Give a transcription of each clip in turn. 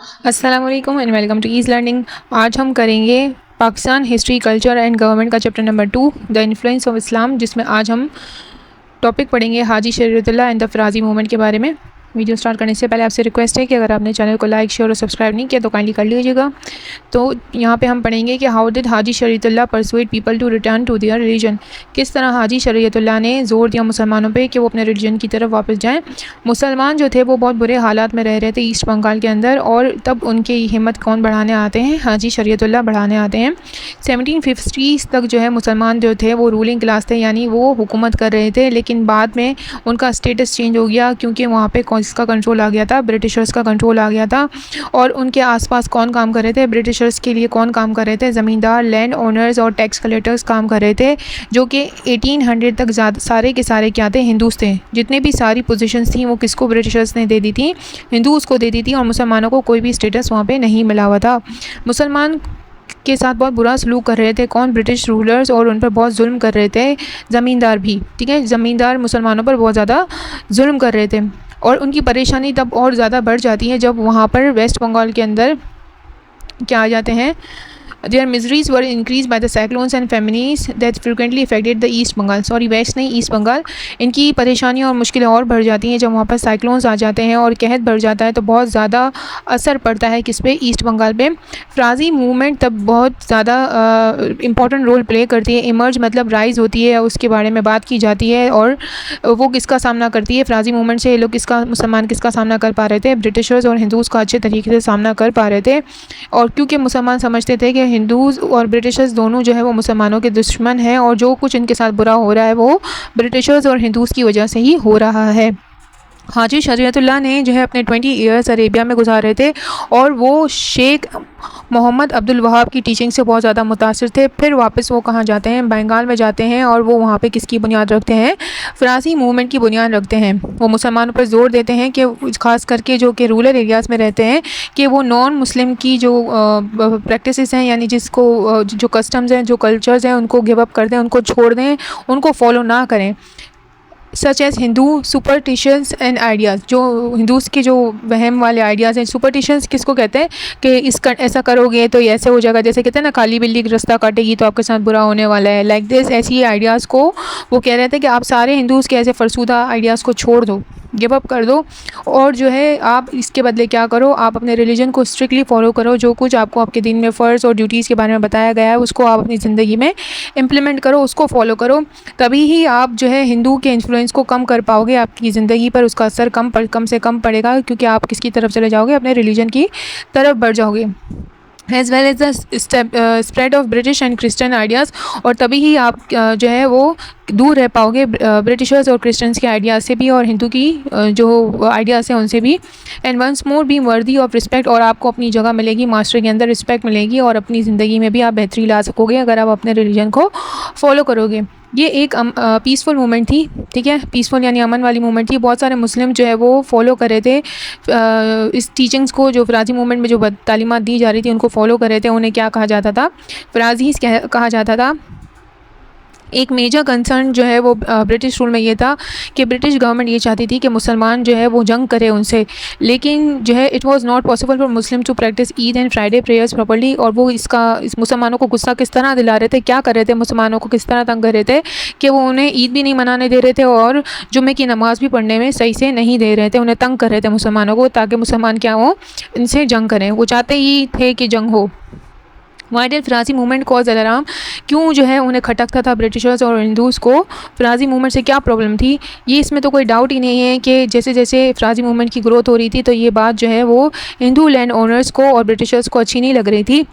अस्सलाम वालेकुम and welcome to easy learning. आज हम करेंगे Pakistan history culture and government का chapter number 2 the influence of Islam, जिसमें आज हम टॉपिक पढ़ेंगे Haji Shariatullah and the Faraizi movement के बारे में। वीडियो स्टार्ट करने से पहले आपसे रिक्वेस्ट है कि अगर आपने चैनल को लाइक शेयर और सब्सक्राइब नहीं किया तो काइंडली कर लीजिएगा। तो यहाँ पे हम पढ़ेंगे कि how did Haji Shariatullah persuade people to return to their religion. किस तरह हाजी शरीयतुल्लाह ने ज़ोर दिया मुसलमानों पे कि वो अपने रिलीजन की तरफ वापस जाएं। मुसलमान जो थे वो बहुत बुरे हालात में रह रहे थे ईस्ट बंगाल के अंदर, और तब उनकी हिम्मत कौन बढ़ाने आते हैं? हाजी शरीयतुल्लाह बढ़ाने आते हैं। 1750s तक जो है मुसलमान जो थे वो रूलिंग क्लास थे, यानी वो हुकूमत कर रहे थे, लेकिन बाद में उनका स्टेटस चेंज हो गया क्योंकि वहाँ पे इसका कंट्रोल आ गया था, ब्रिटिशर्स का कंट्रोल आ गया था। और उनके आसपास कौन काम कर रहे थे? ब्रिटिशर्स के लिए कौन काम कर रहे थे? ज़मींदार, लैंड ओनर्स और टैक्स कलेक्टर्स काम कर रहे थे, जो कि 1800 तक ज़्यादा सारे के सारे क्या थे? हिंदूस थे। जितने भी सारी पोजीशंस थी वो किसको ब्रिटिशर्स ने दे दी थी? हिंदूस को दे दी थी, और मुसलमानों को कोई भी स्टेटस वहाँ पे नहीं मिला हुआ था। मुसलमान के साथ बहुत बुरा सलूक कर रहे थे कौन? ब्रिटिश रूलर्स, और उन पर बहुत जुल्म कर रहे थे ज़मींदार भी। ठीक है, ज़मींदार मुसलमानों पर बहुत ज़्यादा जुल्म कर रहे थे, और उनकी परेशानी तब और ज़्यादा बढ़ जाती है जब वहाँ पर वेस्ट बंगाल के अंदर क्या आ जाते हैं? Their miseries were increased by the cyclones and famines that frequently affected the East Bengal. Sorry, West नहीं, ईस्ट बंगाल। इनकी परेशानियाँ और मुश्किलें और बढ़ जाती हैं जब वहाँ पर साइक्लोन्स आ जाते हैं और कहत बढ़ जाता है, तो बहुत ज़्यादा असर पड़ता है किस पे? ईस्ट बंगाल पे। फ्राजी मूवमेंट तब बहुत ज़्यादा इम्पॉर्टेंट रोल प्ले करती है। इमर्ज मतलब राइज़ होती है, उसके बारे में बात की जाती है, और वो किसका सामना करती है? फ्राजी मूवमेंट से ये लोग किसका, मुसलमान किसका सामना कर पा रहे थे? ब्रिटिशर्स और हिंदूज़ का अच्छे तरीके से सामना कर पा रहे थे। और क्योंकि मुसलमान समझते थे कि हिंदूज़ और ब्रिटिशर्स दोनों जो है वो मुसलमानों के दुश्मन हैं, और जो कुछ इनके साथ बुरा हो रहा है वो ब्रिटिशर्स और हिंदूज़ की वजह से ही हो रहा है। हाजी शरीयतुल्लाह ने जो है अपने 20 ईयर्स अरेबिया में गुजारे थे, और वो शेख मोहम्मद अब्दुल वहाब की टीचिंग से बहुत ज़्यादा मुतासिर थे। फिर वापस वो कहाँ जाते हैं? बंगाल में जाते हैं, और वो वहाँ पे किसकी बुनियाद रखते हैं? फ़रासी मूवमेंट की बुनियाद रखते हैं। वो मुसलमानों पर ज़ोर देते हैं कि ख़ास करके जो कि रूरल एरियाज़ में रहते हैं, कि वो नॉन मुस्लिम की जो प्रैक्टिसेस हैं, यानी जिसको जो कस्टम्स हैं, जो कल्चर्स हैं, उनको गिव अप कर दें, उनको छोड़ दें, उनको फॉलो ना करें। Such as Hindu superstitions and ideas, जो हिंदूज़ के जो वहम वाले आइडियाज़ हैं। सुपरटिशंस किसको कहते हैं? कि ऐसा करोगे तो ये ऐसे हो जाएगा, जैसे कहते हैं ना, काली बिल्ली रास्ता काटेगी तो आपके साथ बुरा होने वाला है, लाइक दिस। ऐसी आइडियाज़ को वो कह रहे थे कि आप सारे हिंदूज़ के ऐसे फरसूदा आइडियाज़ को छोड़ दो, गिव अप कर दो, और जो है आप इसके बदले क्या करो? आप अपने रिलीजन को स्ट्रिक्टली फॉलो करो। जो कुछ आपको आपके दिन में फ़र्ज़ और ड्यूटीज़ के बारे में बताया गया है, उसको आप अपनी ज़िंदगी में इम्प्लीमेंट करो, उसको फॉलो करो। तभी ही आप जो है हिंदू के इन्फ्लुएंस को कम कर पाओगे, आपकी ज़िंदगी पर उसका असर कम से कम पड़ेगा, क्योंकि आप किसकी तरफ चले जाओगे? अपने रिलीजन की तरफ बढ़ जाओगे। As well as the spread of British and Christian ideas, और तभी ही आप जो है वो दूर रह पाओगे ब्रिटिशर्स और क्रिश्चियंस के आइडियाज़ से भी, और हिंदू की जो आइडियाज़ हैं उनसे भी। And once more be worthy of respect, और आपको अपनी जगह मिलेगी, मास्टर के अंदर रिस्पेक्ट मिलेगी, और अपनी ज़िंदगी में भी आप बेहतरी ला सकोगे अगर आप अपने रिलीजन को फॉलो करोगे। ये एक पीसफुल मूवमेंट थी। ठीक है, पीसफुल यानी अमन वाली मूवमेंट थी। बहुत सारे मुस्लिम जो है वो फॉलो कर रहे थे इस टीचिंग्स को, जो फ़राजी मूवमेंट में जो तालीमात दी जा रही थी उनको फॉलो कर रहे थे। उन्हें क्या कहा जाता था? फ़राज़ीज़ कहा जाता था। एक मेजर कंसर्न जो है वो ब्रिटिश रूल में ये था कि ब्रिटिश गवर्नमेंट ये चाहती थी कि मुसलमान जो है वो जंग करे उनसे, लेकिन जो है it was not possible for Muslim to practice Eid and Friday prayers properly. और वो इस मुसलमानों को गुस्सा किस तरह दिला रहे थे, क्या कर रहे थे? मुसलमानों को किस तरह तंग कर रहे थे कि वो उन्हें ईद भी नहीं मनाने दे रहे थे, और जुम्मे की नमाज़ भी पढ़ने में सही से नहीं दे रहे थे। उन्हें तंग कर रहे थे मुसलमानों को, ताकि मुसलमान क्या हो? इनसे जंग करें। वो चाहते ही थे कि जंग हो। Why did Faraizi movement cause alarm? क्यों जो है उन्हें खटकता था ब्रिटिशर्स और हिंदूज़ को? फ़राजी मूवमेंट से क्या प्रॉब्लम थी? ये इसमें तो कोई डाउट ही नहीं है कि जैसे जैसे फ़राजी मूवमेंट की ग्रोथ हो रही थी, तो ये बात जो है वो हिंदू लैंड ओनर्स को और ब्रिटिशर्स को अच्छी नहीं लग रही थी।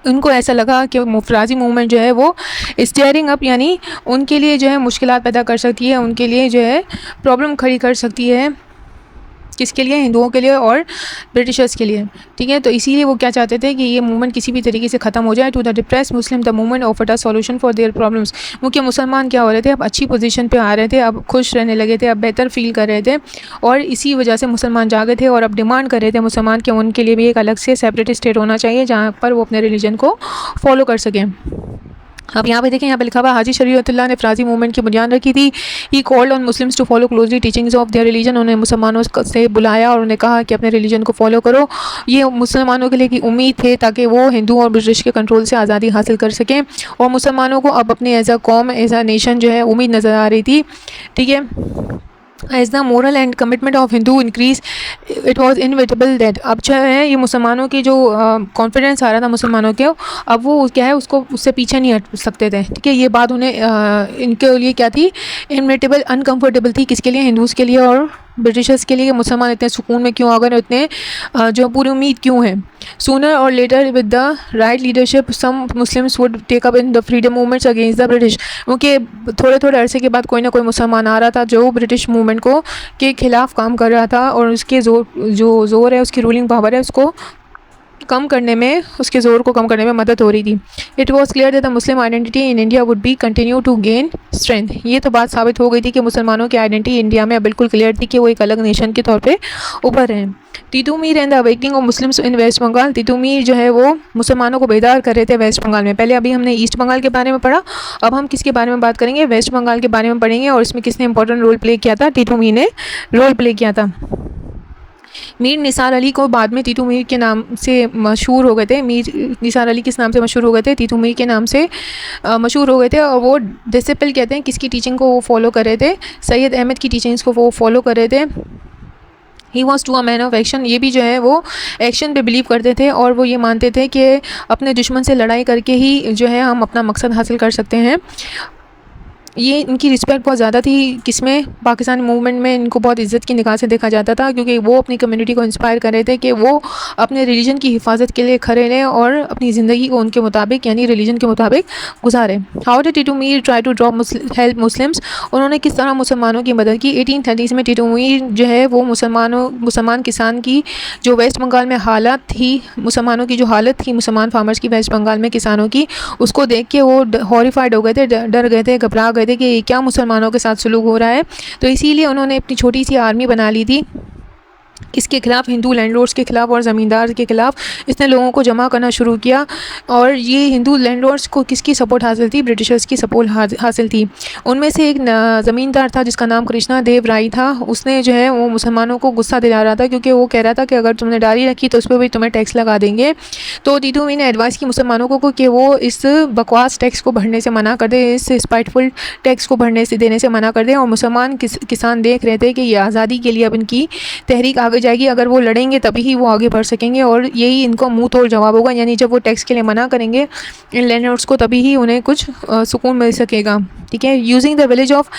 उनको ऐसा लगा कि फ़राजी मूवमेंट जो है वो स्टीयरिंग अप, यानी उनके लिए जो है मुश्किलात पैदा कर सकती है, उनके लिए जो है प्रॉब्लम खड़ी कर सकती है। किसके लिए? हिंदुओं के लिए और ब्रिटिशर्स के लिए। ठीक है, तो इसीलिए वो क्या चाहते थे कि ये मूवमेंट किसी भी तरीके से ख़त्म हो जाए। To the depress Muslim the movement offered a solution for their problems. क्योंकि मुसलमान क्या हो रहे थे? अब अच्छी पोजीशन पे आ रहे थे, अब खुश रहने लगे थे, अब बेहतर फील कर रहे थे, और इसी वजह से मुसलमान जागे थे और अब डिमांड कर रहे थे मुसलमान कि उनके लिए भी एक अलग से सेपरेट स्टेट होना चाहिए, जहाँ पर वो अपने रिलीजन को फॉलो कर सकें। अब यहाँ पे देखें, यहाँ पे लिखा हुआ हाजी शरीयतुल्लाह ने फ़राज़ी मूवमेंट की बुनियाद रखी थी। He called on Muslims to follow closely teachings of their religion. उन्होंने मुसलमानों से बुलाया और उन्हें कहा कि अपने रिलीजन को फॉलो करो। ये मुसलमानों के लिए की उम्मीद थे ताकि वो हिंदू और ब्रिटिश के कंट्रोल से आज़ादी हासिल कर सकें, और मुसलमानों को अब अपने एज अ कौम, एज अ नेशन जो है उम्मीद नज़र आ रही थी। ठीक है, as the moral and commitment of Hindu increase, it was inevitable that, अब जो है ये मुसलमानों की जो कॉन्फिडेंस आ रहा था मुसलमानों के, अब वो क्या है उसको उससे पीछे नहीं हट सकते थे। ठीक है, ये बात उन्हें इनके लिए क्या थी, इनविटेबल, अनकम्फर्टेबल थी। किसके लिए? हिंदूज़ के लिए और ब्रिटिशर्स के लिए। मुसलमान इतने सुकून में क्यों आ गए, इतने जो पूरी उम्मीद क्यों है। सूनर और later with the right leadership some Muslims would take up in the freedom movements against the British, क्योंकि थोड़े थोड़े अरसे के बाद कोई ना कोई मुसलमान आ रहा था जो ब्रिटिश मूवमेंट को के ख़िलाफ़ काम कर रहा था, और उसके ज़ोर है, उसकी रूलिंग पावर है, उसको कम करने में, उसके ज़ोर को कम करने में मदद हो रही थी। It was clear that the Muslim identity in India would be continue to gain strength. ये तो बात साबित हो गई थी कि मुसलमानों की आइडेंटिटी इंडिया में बिल्कुल क्लियर थी कि वो एक अलग नेशन के तौर पे उभर रहे हैं। Titu Mir and the awakening of Muslims in West Bengal. Titu Mir जो है वो मुसलमानों को बेदार कर रहे थे वेस्ट बंगाल में। पहले अभी हमने ईस्ट बंगाल के बारे में पढ़ा, अब हम किसके बारे में बात करेंगे? वेस्ट बंगाल के बारे में पढ़ेंगे, और इसमें किसने इंपॉर्टेंट रोल प्ले किया था? टीटू मीर ने रोल प्ले किया था। मीर निसार अली को बाद में टीटू मीर के नाम से मशहूर हो गए थे। मीर निसार अली किस नाम से मशहूर हो गए थे? टीटू मीर के नाम से मशहूर हो गए थे, और वो डिसिपल कहते हैं किसकी टीचिंग को वो फॉलो कर रहे थे? सैयद अहमद की टीचिंग्स को वो फॉलो कर रहे थे। He was to a man of action, ये भी जो है वो एक्शन पे बिलीव करते थे, और वो ये मानते थे कि अपने दुश्मन से लड़ाई करके ही जो है हम अपना मकसद हासिल कर सकते हैं। ये इनकी रिस्पेक्ट बहुत ज़्यादा थी, किसमें? पाकिस्तानी मूवमेंट में इनको बहुत इज़्ज़त की निगाह से देखा जाता था, क्योंकि वो अपनी कम्युनिटी को इंस्पायर कर रहे थे कि वो अपने रिलीजन की हिफाजत के लिए खड़े रहें और अपनी ज़िंदगी को उनके मुताबिक, यानी रिलीजन के मुताबिक गुजारें। How did Titu Mir try to drop help Muslims, उन्होंने किस तरह मुसलमानों की मदद की? 1830 में टीटू मीर जो है वो मुसलमान किसान की जो वेस्ट बंगाल में हालत थी, मुसलमानों की जो हालत थी, मुसलमान फार्मर्स की वेस्ट बंगाल में किसानों की, उसको देख के वो हॉरिफाइड हो गए थे, डर गए थे, घबरा गए थे कि क्या मुसलमानों के साथ सुलूक हो रहा है। तो इसीलिए उन्होंने अपनी छोटी सी आर्मी बना ली थी। किसके खिलाफ? हिंदू लैंडलॉर्ड्स के खिलाफ और ज़मींदार के खिलाफ इसने लोगों को जमा करना शुरू किया। और ये हिंदू लैंडलॉर्ड्स को किसकी सपोर्ट हासिल थी? ब्रिटिशर्स की सपोर्ट हासिल थी। उनमें से एक ज़मींदार था जिसका नाम कृष्णा देव राय था। उसने जो है वो मुसलमानों को गुस्सा दिला रहा था, क्योंकि वो कह रहा था कि अगर तुमने डायरी रखी तो उस पर भी तुम्हें टैक्स लगा देंगे। तो टीटू मीर ने एडवाइस की मुसलमानों को कि वो इस बकवास टैक्स को भरने से मना कर दे, इस स्पाइटफुल टैक्स को भरने से देने से मना कर दें। और मुसलमान किसान देख रहे थे कि ये आज़ादी के लिए अब इनकी तहरीक आगे जाएगी, अगर वो लड़ेंगे तभी ही वो आगे बढ़ सकेंगे, और यही इनको मुंह तोड़ जवाब होगा। यानी जब वो टैक्स के लिए मना करेंगे इन लैंडलॉर्ड्स को, तभी ही उन्हें कुछ सुकून मिल सकेगा। ठीक है, using the village of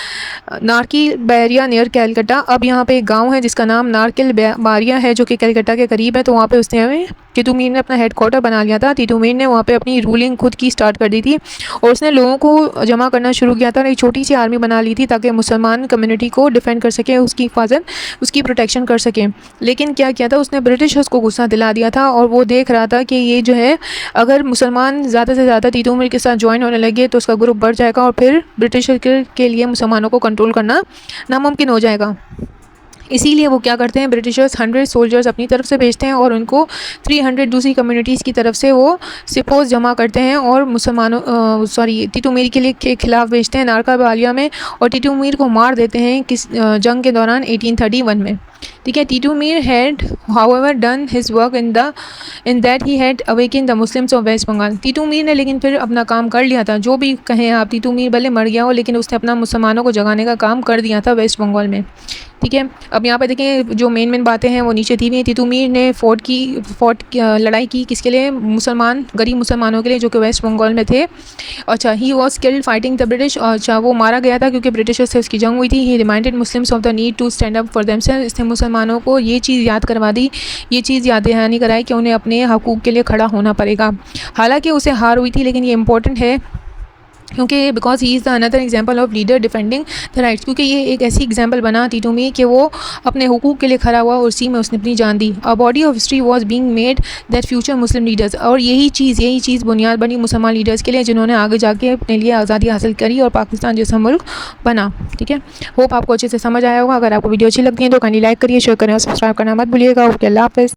Narkel Baria near Calcutta. अब यहाँ पे एक गांव है जिसका नाम नारकिल बारिया है, जो कि कैलकटा के करीब है। तो वहाँ पे उसने हमें टीटू मीर ने अपना हेडक्वार्टर बना लिया था। टीटू मीर ने वहाँ पे अपनी रूलिंग खुद की स्टार्ट कर दी थी, और उसने लोगों को जमा करना शुरू किया था, और एक छोटी सी आर्मी बना ली थी ताकि मुसलमान कम्युनिटी को डिफेंड कर सके, उसकी हिफाजत, उसकी प्रोटेक्शन कर सके। लेकिन क्या किया था उसने? ब्रिटिशर्स को गुस्सा दिला दिया था, और वो देख रहा था कि ये जो है अगर मुसलमान ज़्यादा से ज़्यादा टीटू मीर के साथ ज्वाइन होने लगे तो उसका ग्रुप बढ़ जाएगा, और फिर ब्रिटिशर के लिए मुसलमानों को कंट्रोल करना नामुमकिन हो जाएगा। इसीलिए वो क्या करते हैं, ब्रिटिशर्स 100 सोल्जर्स अपनी तरफ से भेजते हैं, और उनको 300 दूसरी कम्युनिटीज़ की तरफ से वो सिपोज जमा करते हैं, और टीटू मीर के लिए के खिलाफ भेजते हैं नारका बालिया में, और टीटू मीर को मार देते हैं किस जंग के दौरान 1831 में। ठीक है, Titu Mir had however done his work in that he had awaken the Muslims of West Bengal. Titu Mir ने लेकिन फिर अपना काम कर लिया था। जो भी कहें आप, टीटू मीर भले मर गया हो, लेकिन उसने अपना मुसलमानों को जगाने का काम कर दिया था वेस्ट बंगाल में। ठीक है, अब यहाँ पे देखें जो मेन बातें हैं वो नीचे दी हुई हैं। टीटू मीर ने लड़ाई की किसके लिए? गरीब मुसलमानों के लिए जो कि वेस्ट बंगाल में थे। अच्छा, he was killed fighting the British. अच्छा, वो मारा गया था क्योंकि ब्रिटिशर्स से उसकी जंग हुई थी। He reminded Muslims of the need to stand up for themselves. इसने मुसलमानों को ये चीज़ याद करवा दी, ये चीज़ याद दहानी कराई कि उन्हें अपने हकूक़ के लिए खड़ा होना पड़ेगा। हालांकि उसे हार हुई थी, लेकिन ये इंपॉर्टेंट है क्योंकि because he is the another example of leader defending the rights, क्योंकि ये एक ऐसी एग्जाम्पल बना टीटू मीर कि वो अपने हुकूक के लिए खड़ा हुआ और उसी में उसने अपनी जान दी। A body of history was being made that future Muslim leaders, और यही चीज़ बुनियाद बनी मुसलमान लीडर्स के लिए, जिन्होंने आगे जाके अपने लिए आज़ादी हासिल करी और पाकिस्तान जैसा मुल्क बना। ठीक है, होप आपको अच्छे से समझ आया होगा। अगर आपको वीडियो अच्छी लगती है तो काइंडली लाइक करिए, शेयर करें और सब्सक्राइब करना मत भूलिएगा। ओके, अल्लाह हाफ़िज़।